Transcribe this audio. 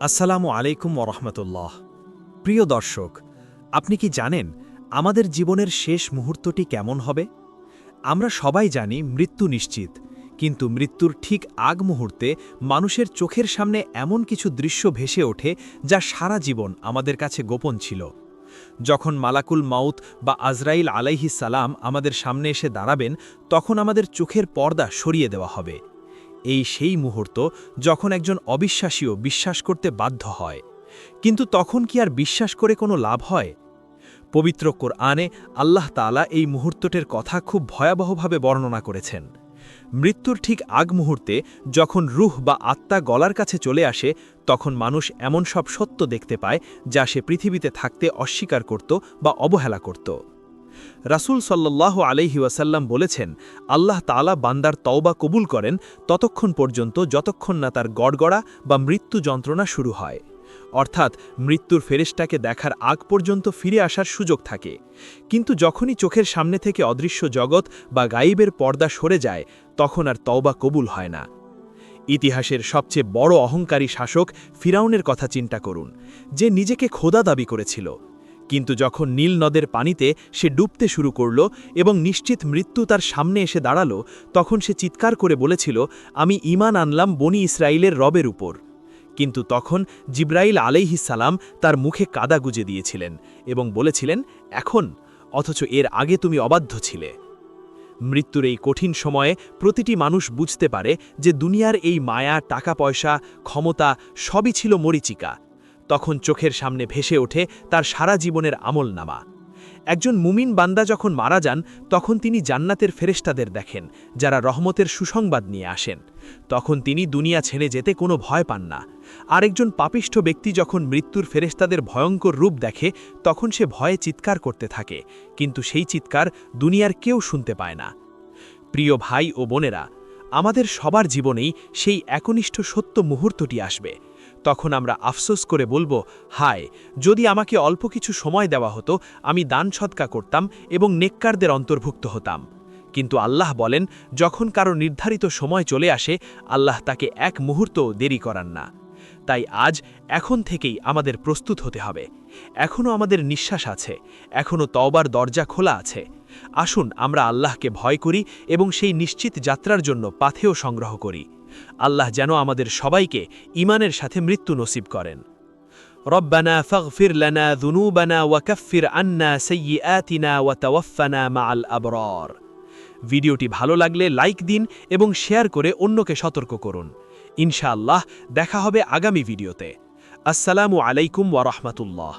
আসসালামু আলাইকুম ওরহমতুল্লাহ। প্রিয় দর্শক, আপনি কি জানেন আমাদের জীবনের শেষ মুহূর্তটি কেমন হবে? আমরা সবাই জানি মৃত্যু নিশ্চিত, কিন্তু মৃত্যুর ঠিক আগ মুহূর্তে মানুষের চোখের সামনে এমন কিছু দৃশ্য ভেসে ওঠে যা সারা জীবন আমাদের কাছে গোপন ছিল। যখন মালাকুল মাউত বা আজরাইল আলাইহিস সালাম আমাদের সামনে এসে দাঁড়াবেন, তখন আমাদের চোখের পর্দা সরিয়ে দেওয়া হবে। এই সেই মুহূর্ত যখন একজন অবিশ্বাসীও বিশ্বাস করতে বাধ্য হয়। কিন্তু তখন কি আর বিশ্বাস করে কোনো লাভ হয়? পবিত্র কোরআনে আল্লাহ তাআলা এই মুহূর্তটির কথা খুব ভয়াবহভাবে বর্ণনা করেছেন। মৃত্যুর ঠিক আগ মুহূর্তে যখন রূহ বা আত্মা গলার কাছে চলে আসে, তখন মানুষ এমন সব সত্য দেখতে পায় যা সে পৃথিবীতে থাকতে অস্বীকার করত বা অবহেলা করত। রাসূল সাল্লাল্লাহু আলাইহি ওয়াসাল্লাম বলেছেন, আল্লাহ তাআলা বান্দার তওবা কবুল করেন ততক্ষণ পর্যন্ত যতক্ষণ না তার গড়গড়া বা মৃত্যু যন্ত্রণা শুরু হয়। অর্থাৎ মৃত্যুর ফেরেশতাকে দেখার আগ পর্যন্ত ফিরে আসার সুযোগ থাকে। কিন্তু যখনই চোখের সামনে থেকে অদৃশ্য জগৎ বা গায়েবের পর্দা সরে যায়, তখন আর তওবা কবুল হয় না। ইতিহাসের সবচেয়ে বড় অহংকারী শাসক ফিরাউনের কথা চিন্তা করুন, যে নিজেকে খোদা দাবি করেছিল। কিন্তু যখন নীল নদের পানিতে সে ডুবতে শুরু করল এবং নিশ্চিত মৃত্যু তার সামনে এসে দাঁড়ালো, তখন সে চিৎকার করে বলেছিল, আমি ঈমান আনলাম বনি ইসরাইলের রবের উপর। কিন্তু তখন জিব্রাইল আলাইহিস সালাম তার মুখে কাদা গুজে দিয়েছিলেন এবং বলেছিলেন, এখন, অথচ এর আগে তুমি অবাধ্য ছিলে। মৃত্যুর এই কঠিন সময়ে প্রতিটি মানুষ বুঝতে পারে যে দুনিয়ার এই মায়া, টাকা পয়সা, ক্ষমতা সবই ছিল মরীচিকা। তখন চোখের সামনে ভেসে ওঠে তার সারা জীবনের আমলনামা। একজন মুমিন বান্দা যখন মারা যান, তখন তিনি জান্নাতের ফেরেশতাদের দেখেন, যারা রহমতের সুসংবাদ নিয়ে আসেন। তখন তিনি দুনিয়া ছেড়ে যেতে কোনো ভয় পান না। আরেকজন পাপিষ্ঠ ব্যক্তি যখন মৃত্যুর ফেরেশতাদের ভয়ঙ্কর রূপ দেখে, তখন সে ভয়ে চিৎকার করতে থাকে, কিন্তু সেই চিৎকার দুনিয়ার কেউ শুনতে পায় না। প্রিয় ভাই ও বোনেরা, আমাদের সবার জীবনেই সেই একনিষ্ঠ সত্য মুহূর্তটি আসবে। তখন আমরা আফসোস করে বলবো, হায়, যদি আমাকে অল্প কিছু সময় দেওয়া হতো, আমি দান সদকা করতাম এবং নেককারদের অন্তর্ভুক্ত হতাম। কিন্তু আল্লাহ বলেন, যখন কারো নির্ধারিত সময় চলে আসে, আল্লাহ তাকে এক মুহূর্তও দেরি করান না। তাই আজ, এখন থেকেই আমাদের প্রস্তুত হতে হবে। এখনও আমাদের নিঃশ্বাস আছে, এখনও তওবার দরজা খোলা আছে। আসুন আমরা আল্লাহকে ভয় করি এবং সেই নিশ্চিত যাত্রার জন্য পাথেয় সংগ্রহ করি। আল্লাহ যেন আমাদের সবাইকে ঈমানের সাথে মৃত্যু নসিব করেন। রব্বানা ফাগফির লানা যুনুবানা ওয়া কাফফির আন্না সাইয়্যাতিনা ওয়া তাওয়াফফানা মাআল আবরার। ভিডিওটি ভালো লাগলে লাইক দিন এবং শেয়ার করে অন্যকে সতর্ক করুন। ইনশাআল্লাহ দেখা হবে আগামী ভিডিওতে। আসসালামু আলাইকুম ওয়া রাহমাতুল্লাহ।